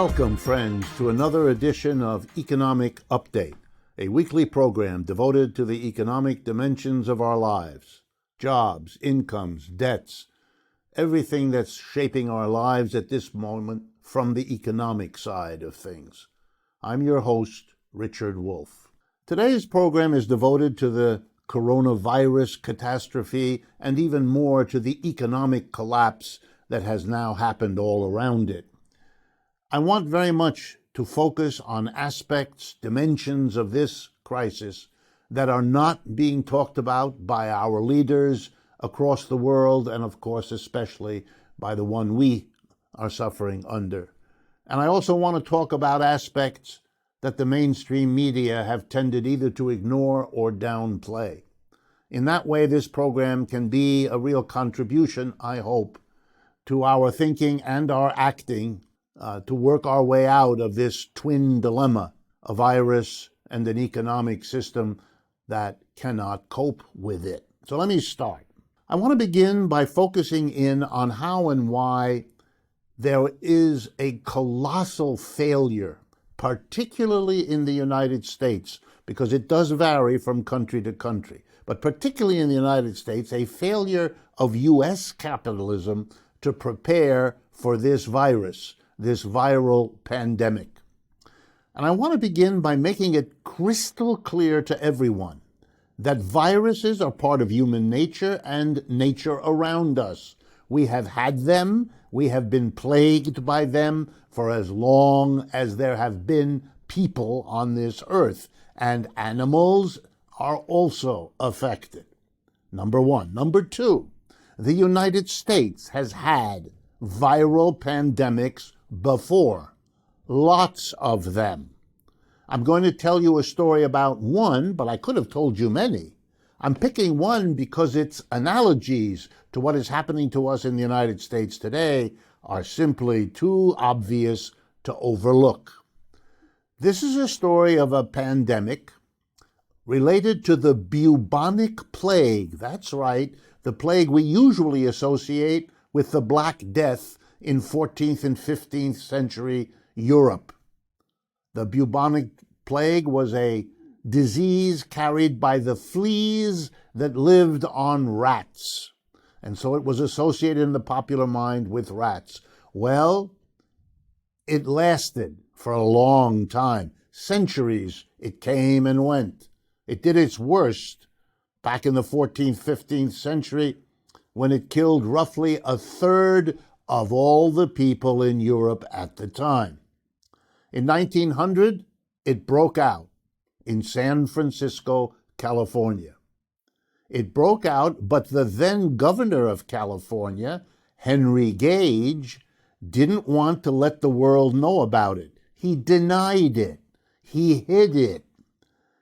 Welcome, friends, to another edition of Economic Update, a weekly program devoted to the economic dimensions of our lives. Jobs, incomes, debts, everything that's shaping our lives at this moment from the economic side of things. I'm your host, Richard Wolff. Today's program is devoted to the coronavirus catastrophe and even more to the economic collapse that has now happened all around it. I want very much to focus on aspects, dimensions of this crisis that are not being talked about by our leaders across the world, and of course especially by the one we are suffering under. And I also want to talk about aspects that the mainstream media have tended either to ignore or downplay. In that way, this program can be a real contribution, I hope, to our thinking and our acting to work our way out of this twin dilemma, a virus and an economic system that cannot cope with it. So let me start. I want to begin by focusing in on how and why there is a colossal failure, particularly in the United States, because it does vary from country to country, but particularly in the United States, a failure of U.S. capitalism to prepare for this virus, this viral pandemic. And I want to begin by making it crystal clear to everyone that viruses are part of human nature and nature around us. We have had them, we have been plagued by them for as long as there have been people on this earth, and animals are also affected. Number one. Number two, the United States has had viral pandemics before, lots of them. I'm going to tell you a story about one, but I could have told you many. I'm picking one because its analogies to what is happening to us in the United States today are simply too obvious to overlook. This is a story of a pandemic related to the bubonic plague. That's right, the plague we usually associate with the Black Death in 14th and 15th century Europe. The bubonic plague was a disease carried by the fleas that lived on rats, and so it was associated in the popular mind with rats. Well, it lasted for a long time. Centuries it came and went. It did its worst back in the 14th, 15th century when it killed roughly a third of all the people in Europe at the time. In 1900, it broke out in San Francisco, California. It broke out, but the then governor of California, Henry Gage, didn't want to let the world know about it. He denied it. He hid it.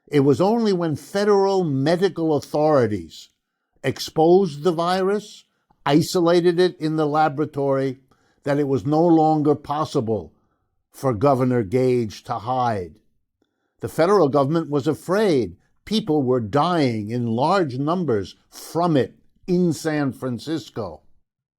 It was only when federal medical authorities exposed the virus, isolated it in the laboratory, that it was no longer possible for Governor Gage to hide. The federal government was afraid. People were dying in large numbers from it in San Francisco.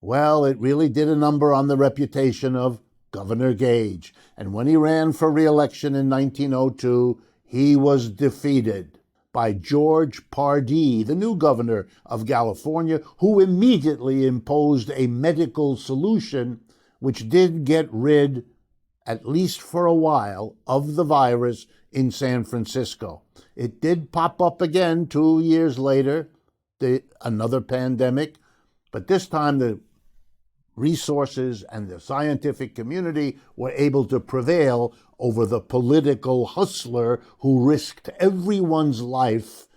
Well, it really did a number on the reputation of Governor Gage. And when he ran for re-election in 1902, he was defeated by George Pardee, the new governor of California, who immediately imposed a medical solution which did get rid, at least for a while, of the virus in San Francisco. It did pop up again 2 years later, another pandemic, but this time the resources and the scientific community were able to prevail over the political hustler who risked everyone's life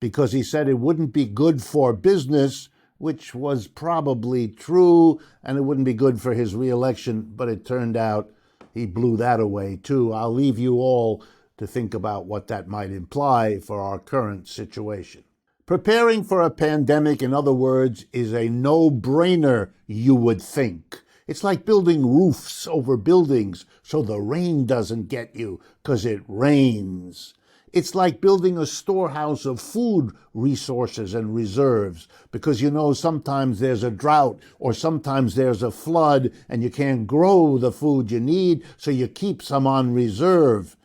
because he said it wouldn't be good for business, which was probably true, and it wouldn't be good for his re-election, but it turned out he blew that away too. I'll leave you all to think about what that might imply for our current situation. Preparing for a pandemic, in other words, is a no-brainer, you would think. It's like building roofs over buildings so the rain doesn't get you, because it rains. It's like building a storehouse of food resources and reserves, because sometimes there's a drought or sometimes there's a flood and you can't grow the food you need, so you keep some on reserve.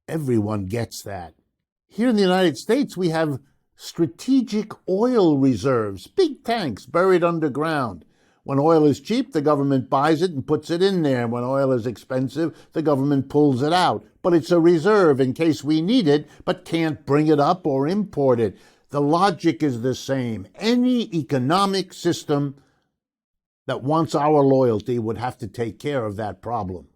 Everyone gets that. Here in the United States, we have strategic oil reserves, big tanks buried underground. When oil is cheap, the government buys it and puts it in there. When oil is expensive, the government pulls it out. But it's a reserve in case we need it, but can't bring it up or import it. The logic is the same. Any economic system that wants our loyalty would have to take care of that problem.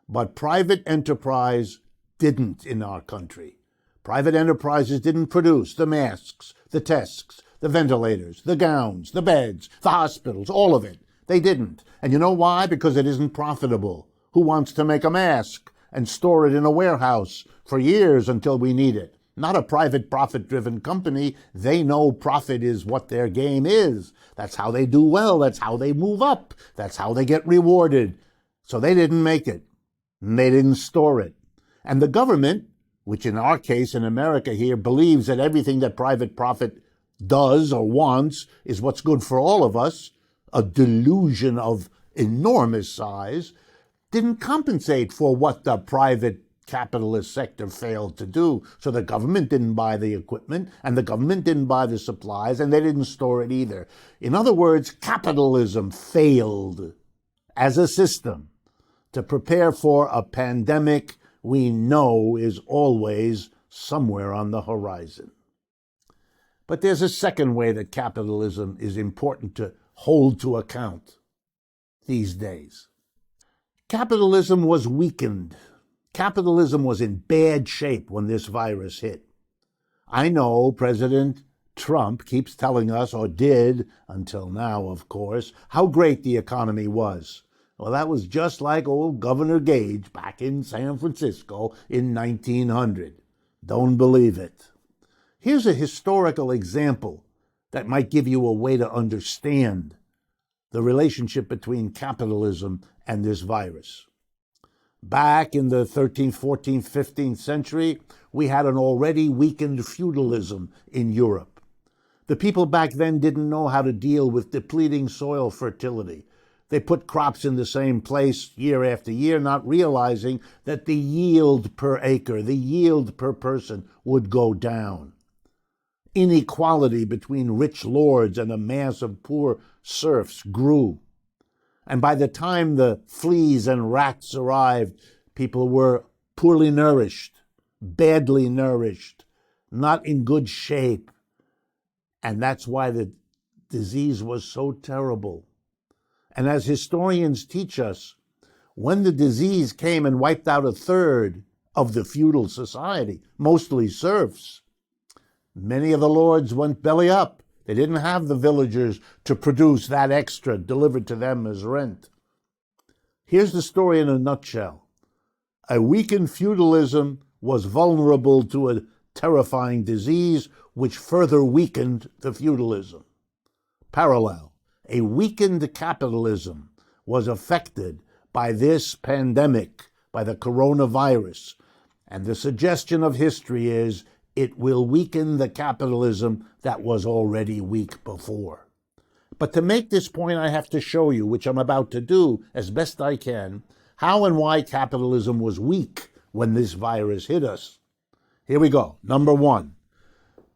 But private enterprise didn't in our country. Private enterprises didn't produce the masks, the tests, the ventilators, the gowns, the beds, the hospitals, all of it. They didn't. And you know why? Because it isn't profitable. Who wants to make a mask and store it in a warehouse for years until we need it? Not a private profit-driven company. They know profit is what their game is. That's how they do well. That's how they move up. That's how they get rewarded. So they didn't make it. And they didn't store it. And the government, which in our case in America here, believes that everything that private profit does or wants is what's good for all of us, a delusion of enormous size, didn't compensate for what the private capitalist sector failed to do. So the government didn't buy the equipment, and the government didn't buy the supplies, and they didn't store it either. In other words, capitalism failed as a system to prepare for a pandemic we know is always somewhere on the horizon. But there's a second way that capitalism is important to hold to account these days. Capitalism was weakened. Capitalism was in bad shape when this virus hit. I know President Trump keeps telling us, or did until now, of course, how great the economy was. Well, that was just like old Governor Gage back in San Francisco in 1900. Don't believe it. Here's a historical example that might give you a way to understand the relationship between capitalism and this virus. Back in the 13th, 14th, 15th century, we had an already weakened feudalism in Europe. The people back then didn't know how to deal with depleting soil fertility. They put crops in the same place year after year, not realizing that the yield per acre, the yield per person would go down. Inequality between rich lords and a mass of poor serfs grew. And by the time the fleas and rats arrived, people were poorly nourished, badly nourished, not in good shape. And that's why the disease was so terrible. And as historians teach us, when the disease came and wiped out a third of the feudal society, mostly serfs, many of the lords went belly up. They didn't have the villagers to produce that extra delivered to them as rent. Here's the story in a nutshell. A weakened feudalism was vulnerable to a terrifying disease which further weakened the feudalism. Parallel. A weakened capitalism was affected by this pandemic, by the coronavirus. And the suggestion of history is it will weaken the capitalism that was already weak before. But to make this point, I have to show you, which I'm about to do as best I can, how and why capitalism was weak when this virus hit us. Here we go. Number one,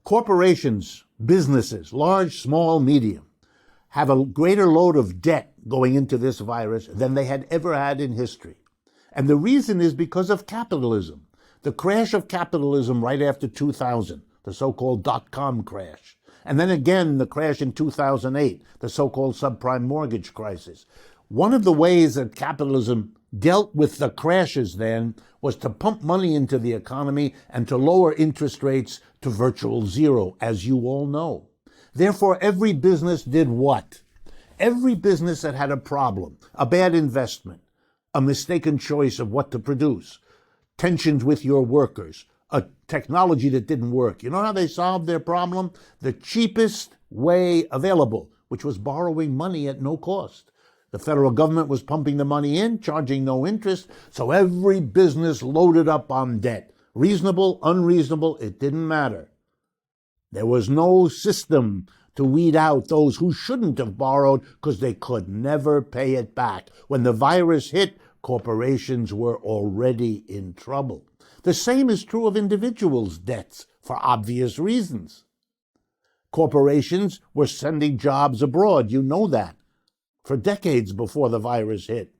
corporations, businesses, large, small, medium, have a greater load of debt going into this virus than they had ever had in history. And the reason is because of capitalism. The crash of capitalism right after 2000, the so-called dot-com crash. And then again, the crash in 2008, the so-called subprime mortgage crisis. One of the ways that capitalism dealt with the crashes then was to pump money into the economy and to lower interest rates to virtual zero, as you all know. Therefore, every business did what? Every business that had a problem, a bad investment, a mistaken choice of what to produce, tensions with your workers, a technology that didn't work. You know how they solved their problem? The cheapest way available, which was borrowing money at no cost. The federal government was pumping the money in, charging no interest, so every business loaded up on debt. Reasonable, unreasonable, it didn't matter. There was no system to weed out those who shouldn't have borrowed because they could never pay it back. When the virus hit, corporations were already in trouble. The same is true of individuals' debts for obvious reasons. Corporations were sending jobs abroad, you know that, for decades before the virus hit.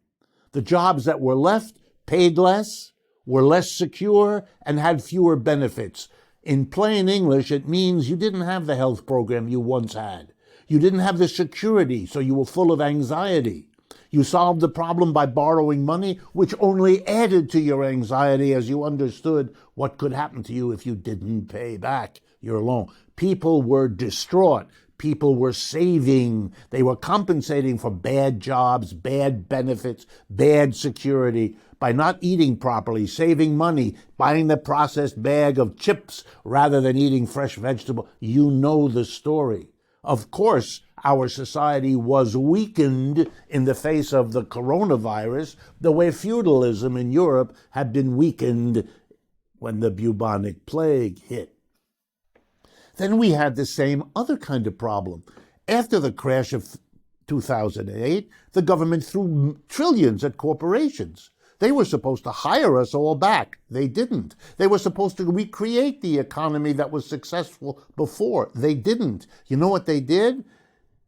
The jobs that were left paid less, were less secure, and had fewer benefits. In plain English, it means you didn't have the health program you once had. You didn't have the security, so you were full of anxiety. You solved the problem by borrowing money, which only added to your anxiety as you understood what could happen to you if you didn't pay back your loan. People were distraught. People were saving. They were compensating for bad jobs, bad benefits, bad security by not eating properly, saving money, buying the processed bag of chips rather than eating fresh vegetable. You know the story. Of course, our society was weakened in the face of the coronavirus, the way feudalism in Europe had been weakened when the bubonic plague hit. Then we had the same other kind of problem. After the crash of 2008, the government threw trillions at corporations. They were supposed to hire us all back. They didn't. They were supposed to recreate the economy that was successful before. They didn't. You know what they did?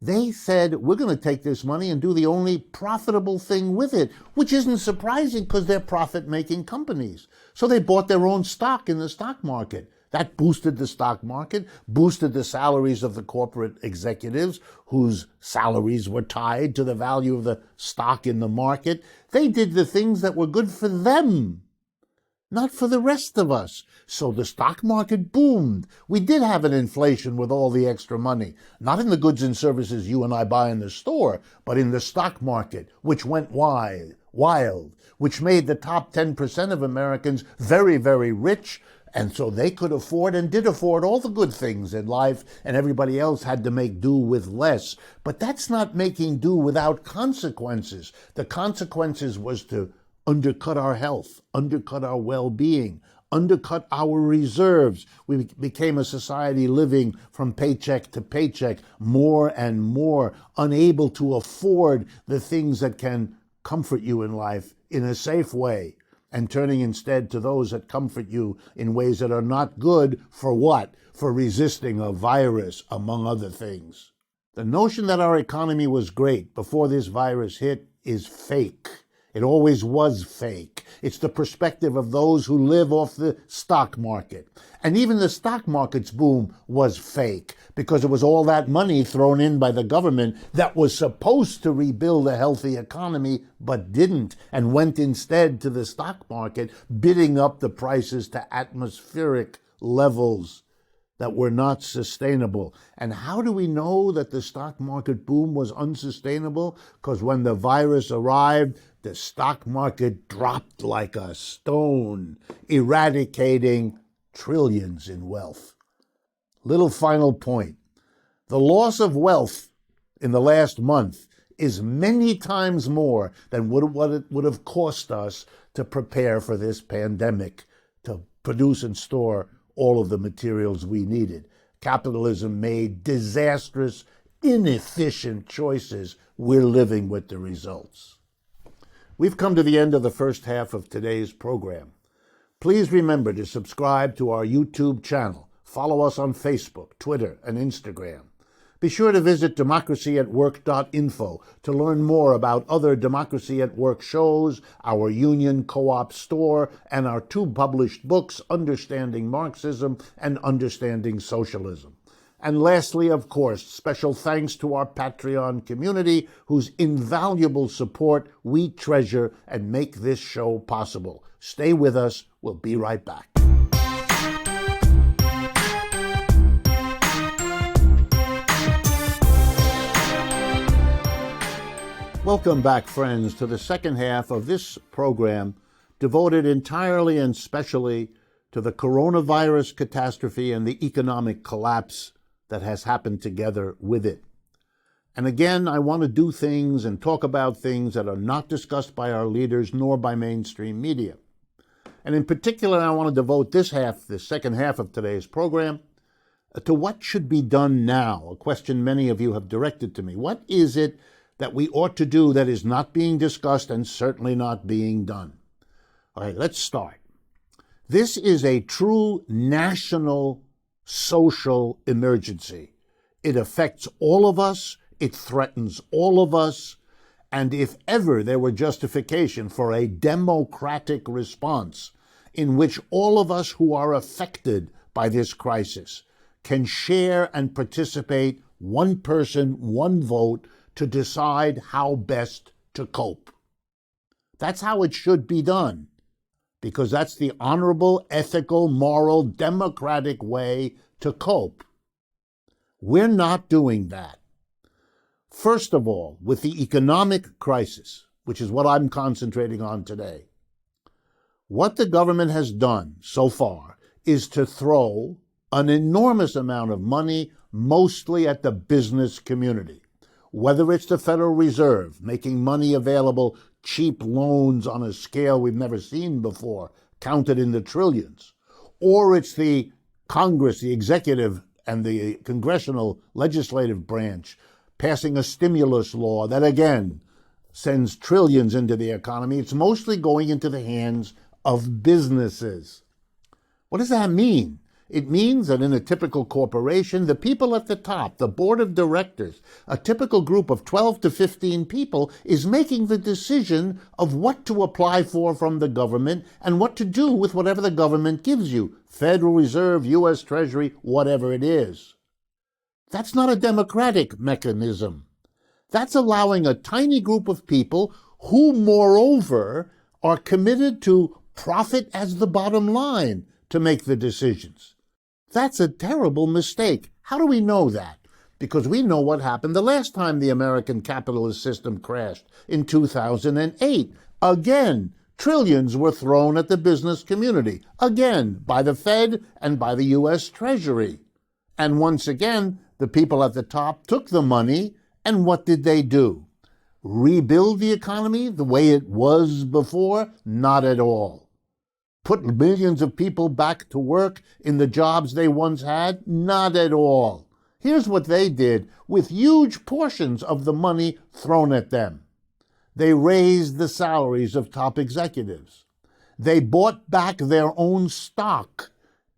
They said, we're going to take this money and do the only profitable thing with it, which isn't surprising because they're profit-making companies. So they bought their own stock in the stock market. That boosted the stock market, boosted the salaries of the corporate executives whose salaries were tied to the value of the stock in the market. They did the things that were good for them, not for the rest of us. So the stock market boomed. We did have an inflation with all the extra money, not in the goods and services you and I buy in the store, but in the stock market, which went wild, which made the top 10% of Americans very, very rich. And so they could afford and did afford all the good things in life, and everybody else had to make do with less. But that's not making do without consequences. The consequences was to undercut our health, undercut our well-being, undercut our reserves. We became a society living from paycheck to paycheck, more and more unable to afford the things that can comfort you in life in a safe way, and turning instead to those that comfort you in ways that are not good for what? For resisting a virus, among other things. The notion that our economy was great before this virus hit is fake. It always was fake. It's the perspective of those who live off the stock market. And even the stock market's boom was fake because it was all that money thrown in by the government that was supposed to rebuild a healthy economy but didn't, and went instead to the stock market, bidding up the prices to atmospheric levels that were not sustainable. And how do we know that the stock market boom was unsustainable? Because when the virus arrived, the stock market dropped like a stone, eradicating trillions in wealth. Little final point. The loss of wealth in the last month is many times more than what it would have cost us to prepare for this pandemic, to produce and store all of the materials we needed. Capitalism made disastrous, inefficient choices. We're living with the results. We've come to the end of the first half of today's program. Please remember to subscribe to our YouTube channel. Follow us on Facebook, Twitter, and Instagram. Be sure to visit democracyatwork.info to learn more about other Democracy at Work shows, our union co-op store, and our 2 published books, Understanding Marxism and Understanding Socialism. And lastly, of course, special thanks to our Patreon community, whose invaluable support we treasure and make this show possible. Stay with us. We'll be right back. Welcome back, friends, to the second half of this program devoted entirely and specially to the coronavirus catastrophe and the economic collapse that has happened together with it. And again, I want to do things and talk about things that are not discussed by our leaders nor by mainstream media. And in particular, I want to devote the second half of today's program, to what should be done now, a question many of you have directed to me. What is it that we ought to do that is not being discussed and certainly not being done? All right, let's start. This is a true national social emergency. It affects all of us. It threatens all of us. And if ever there were justification for a democratic response in which all of us who are affected by this crisis can share and participate, one person, one vote, to decide how best to cope. That's how it should be done, because that's the honorable, ethical, moral, democratic way to cope. We're not doing that. First of all, with the economic crisis, which is what I'm concentrating on today, what the government has done so far is to throw an enormous amount of money, mostly at the business community. Whether it's the Federal Reserve making money available, cheap loans on a scale we've never seen before, counted in the trillions, or it's the Congress, the executive, and the congressional legislative branch passing a stimulus law that, again, sends trillions into the economy. It's mostly going into the hands of businesses. What does that mean? It means that in a typical corporation, the people at the top, the board of directors, a typical group of 12 to 15 people, is making the decision of what to apply for from the government and what to do with whatever the government gives you, Federal Reserve, U.S. Treasury, whatever it is. That's not a democratic mechanism. That's allowing a tiny group of people who, moreover, are committed to profit as the bottom line to make the decisions. That's a terrible mistake. How do we know that? Because we know what happened the last time the American capitalist system crashed in 2008. Again, trillions were thrown at the business community. Again, by the Fed and by the U.S. Treasury. And once again, the people at the top took the money, and what did they do? Rebuild the economy the way it was before? Not at all. Put millions of people back to work in the jobs they once had? Not at all. Here's what they did with huge portions of the money thrown at them. They raised the salaries of top executives. They bought back their own stock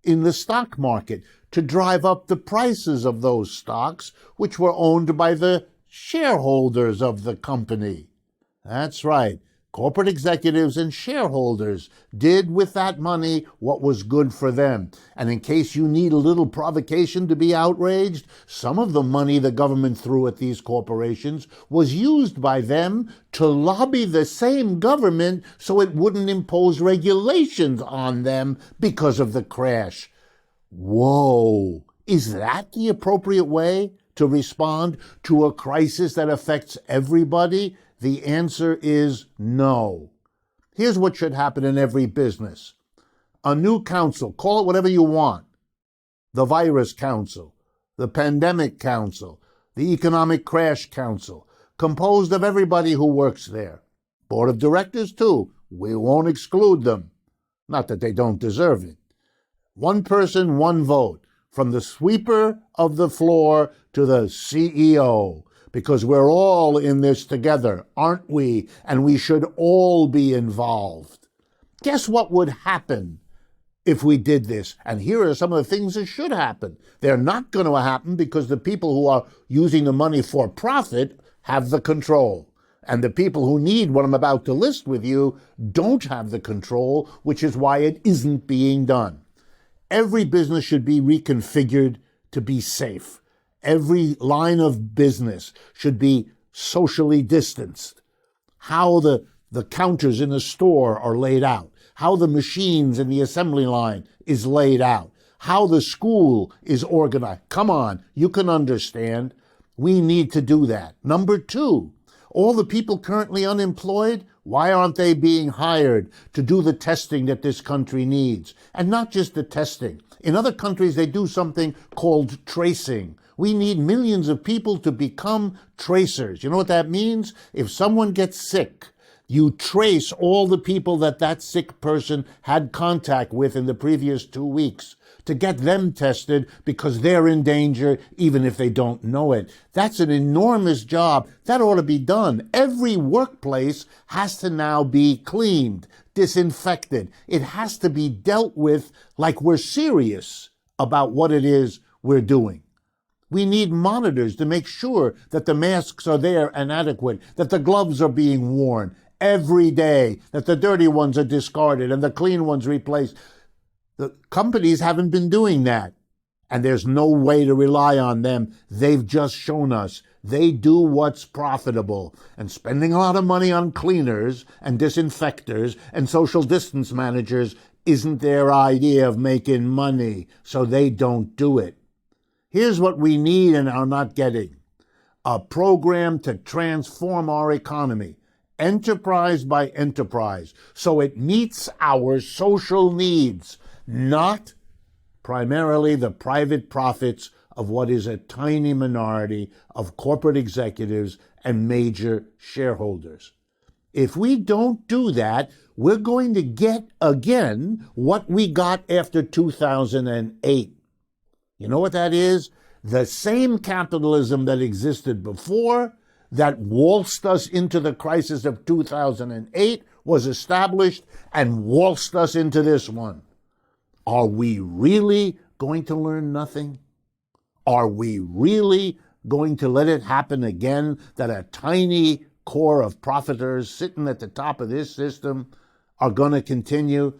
in the stock market to drive up the prices of those stocks, which were owned by the shareholders of the company. That's right. Corporate executives and shareholders did with that money what was good for them. And in case you need a little provocation to be outraged, some of the money the government threw at these corporations was used by them to lobby the same government so it wouldn't impose regulations on them because of the crash. Whoa! Is that the appropriate way to respond to a crisis that affects everybody? The answer is no. Here's what should happen in every business. A new council, call it whatever you want. The Virus Council, the Pandemic Council, the Economic Crash Council, composed of everybody who works there. Board of Directors, too. We won't exclude them. Not that they don't deserve it. One person, one vote, from the sweeper of the floor to the CEO. Because we're all in this together, aren't we? And we should all be involved. Guess what would happen if we did this? And here are some of the things that should happen. They're not going to happen because the people who are using the money for profit have the control. And the people who need what I'm about to list with you don't have the control, which is why it isn't being done. Every business should be reconfigured to be safe. Every line of business should be socially distanced. How the counters in a store are laid out. How the machines in the assembly line is laid out. How the school is organized. Come on, you can understand. We need to do that. Number two, all the people currently unemployed, why aren't they being hired to do the testing that this country needs? And not just the testing. In other countries, they do something called tracing. We need millions of people to become tracers. You know what that means? If someone gets sick, You trace all the people that sick person had contact with in the previous 2 weeks to get them tested because they're in danger even if they don't know it. That's an enormous job. That ought to be done. Every workplace has to now be cleaned, disinfected. It has to be dealt with like we're serious about what it is we're doing. We need monitors to make sure that the masks are there and adequate, that the gloves are being worn every day, that the dirty ones are discarded and the clean ones replaced. The companies haven't been doing that, and there's no way to rely on them. They've just shown us they do what's profitable, and spending a lot of money on cleaners and disinfectors and social distance managers isn't their idea of making money, so they don't do it. Here's what we need and are not getting: a program to transform our economy, enterprise by enterprise, so it meets our social needs, not primarily the private profits of what is a tiny minority of corporate executives and major shareholders. If we don't do that, we're going to get again what we got after 2008. You know what that is? The same capitalism that existed before, that waltzed us into the crisis of 2008, was established and waltzed us into this one. Are we really going to learn nothing? Are we really going to let it happen again, that a tiny core of profiteers sitting at the top of this system are going to continue?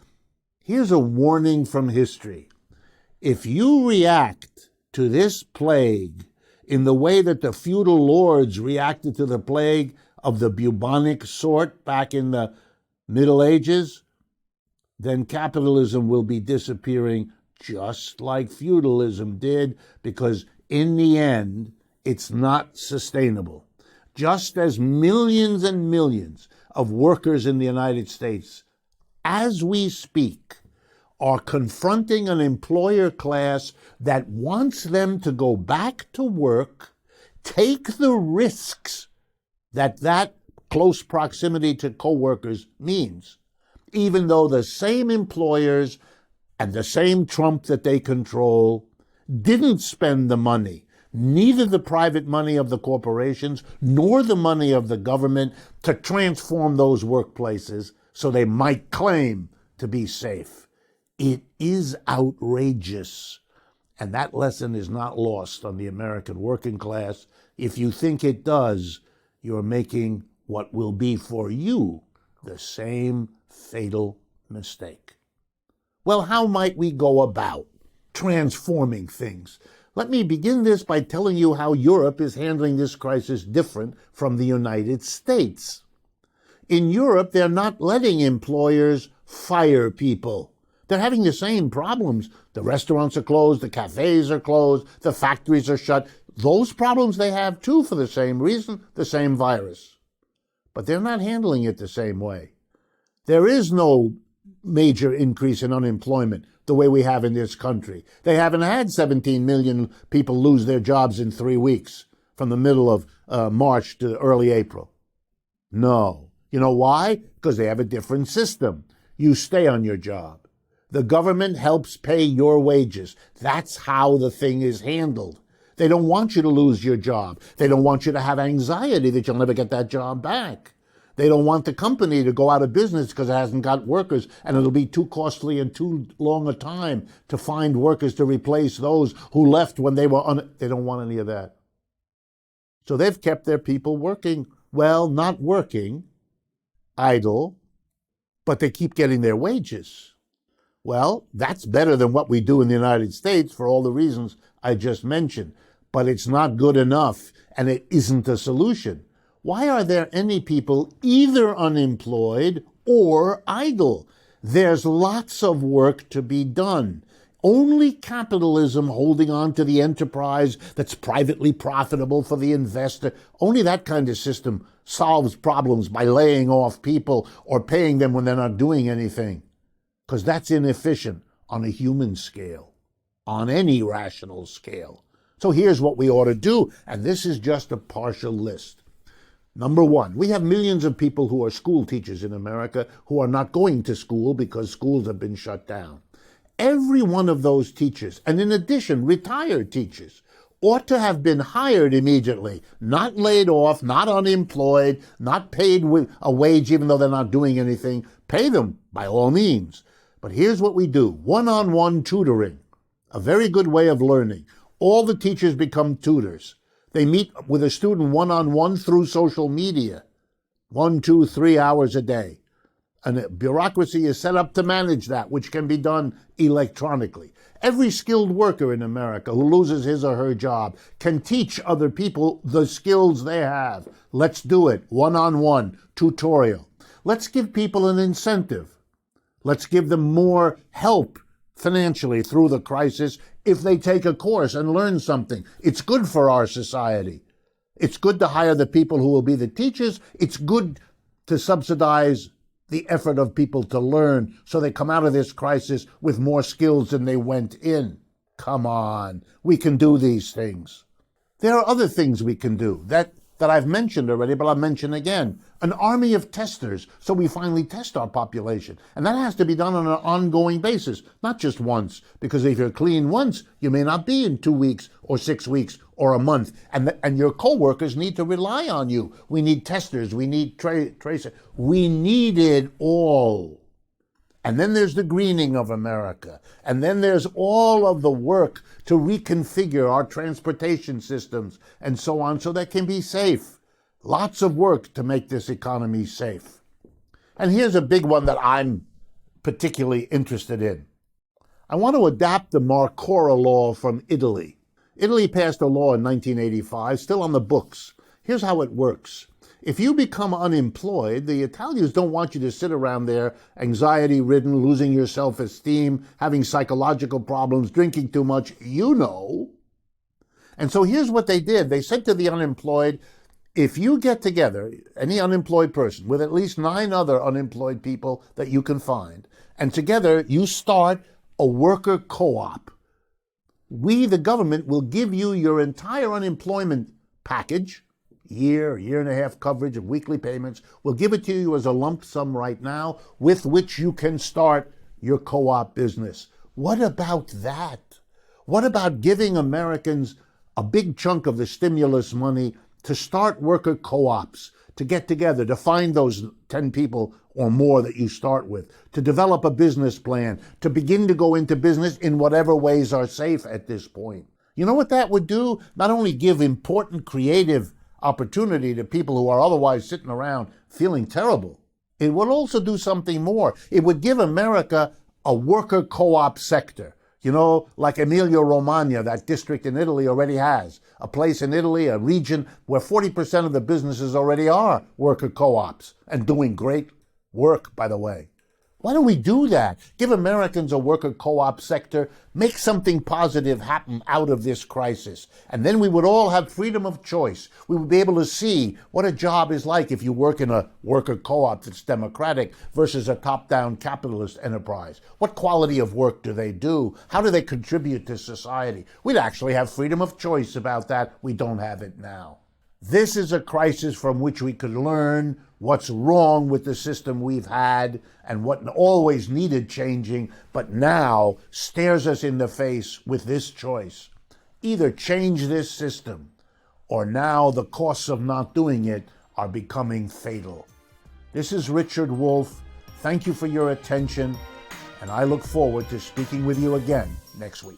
Here's a warning from history. If you react to this plague in the way that the feudal lords reacted to the plague of the bubonic sort back in the Middle Ages, then capitalism will be disappearing just like feudalism did, because in the end, it's not sustainable. Just as millions and millions of workers in the United States, as we speak, are confronting an employer class that wants them to go back to work, take the risks that close proximity to coworkers means, even though the same employers and the same Trump that they control didn't spend the money, neither the private money of the corporations nor the money of the government, to transform those workplaces so they might claim to be safe. It is outrageous, and that lesson is not lost on the American working class. If you think it does, you're making what will be for you the same fatal mistake. Well, how might we go about transforming things? Let me begin this by telling you how Europe is handling this crisis different from the United States. In Europe, they're not letting employers fire people. They're having the same problems. The restaurants are closed, the cafes are closed, the factories are shut. Those problems they have too, for the same reason, the same virus. But they're not handling it the same way. There is no major increase in unemployment the way we have in this country. They haven't had 17 million people lose their jobs in 3 weeks, from the middle of March to early April. No. You know why? Because they have a different system. You stay on your job. The government helps pay your wages. That's how the thing is handled. They don't want you to lose your job. They don't want you to have anxiety that you'll never get that job back. They don't want the company to go out of business because it hasn't got workers, and it'll be too costly and too long a time to find workers to replace those who left when they were They don't want any of that. So they've kept their people working. Well, not working, idle, but they keep getting their wages. Well, that's better than what we do in the United States for all the reasons I just mentioned, but it's not good enough, and it isn't a solution. Why are there any people either unemployed or idle? There's lots of work to be done. Only capitalism holding on to the enterprise that's privately profitable for the investor, only that kind of system solves problems by laying off people or paying them when they're not doing anything. Because that's inefficient on a human scale, on any rational scale. So here's what we ought to do, and this is just a partial list. Number one, we have millions of people who are school teachers in America who are not going to school because schools have been shut down. Every one of those teachers, and in addition, retired teachers, ought to have been hired immediately, not laid off, not unemployed, not paid with a wage even though they're not doing anything. Pay them by all means. But here's what we do. One-on-one tutoring, a very good way of learning. All the teachers become tutors. They meet with a student one-on-one through social media, 1, 2, 3 hours a day. And a bureaucracy is set up to manage that, which can be done electronically. Every skilled worker in America who loses his or her job can teach other people the skills they have. Let's do it, one-on-one, tutorial. Let's give people an incentive. Let's give them more help financially through the crisis if they take a course and learn something. It's good for our society. It's good to hire the people who will be the teachers. It's good to subsidize the effort of people to learn so they come out of this crisis with more skills than they went in. Come on, we can do these things. There are other things we can do that I've mentioned already, but I'll mention again. An army of testers, so we finally test our population. And that has to be done on an ongoing basis, not just once, because if you're clean once, you may not be in 2 weeks or 6 weeks or a month, and your coworkers need to rely on you. We need testers, we need tracers. We need it all. And then there's the greening of America. And then there's all of the work to reconfigure our transportation systems and so on so they can be safe. Lots of work to make this economy safe. And here's a big one that I'm particularly interested in. I want to adapt the Marcora law from Italy. Italy passed a law in 1985, still on the books. Here's how it works. If you become unemployed, the Italians don't want you to sit around there anxiety-ridden, losing your self-esteem, having psychological problems, drinking too much, you know. And so here's what they did. They said to the unemployed, if you get together, any unemployed person, with at least 9 other unemployed people that you can find, and together you start a worker co-op, we, the government, will give you your entire unemployment package, year and a half coverage of weekly payments. We'll give it to you as a lump sum right now with which you can start your co-op business. What about that? What about giving Americans a big chunk of the stimulus money to start worker co-ops, to get together, to find those 10 people or more that you start with, to develop a business plan, to begin to go into business in whatever ways are safe at this point? You know what that would do? Not only give important creative opportunity to people who are otherwise sitting around feeling terrible, it would also do something more. It would give America a worker co-op sector. You know, like Emilia-Romagna, that district in Italy already has. A place in Italy, a region where 40% of the businesses already are worker co-ops and doing great work, by the way. Why don't we do that? Give Americans a worker co-op sector, make something positive happen out of this crisis. And then we would all have freedom of choice. We would be able to see what a job is like if you work in a worker co-op that's democratic versus a top-down capitalist enterprise. What quality of work do they do? How do they contribute to society? We'd actually have freedom of choice about that. We don't have it now. This is a crisis from which we could learn what's wrong with the system we've had and what always needed changing, but now stares us in the face with this choice. Either change this system, or now the costs of not doing it are becoming fatal. This is Richard Wolff. Thank you for your attention, and I look forward to speaking with you again next week.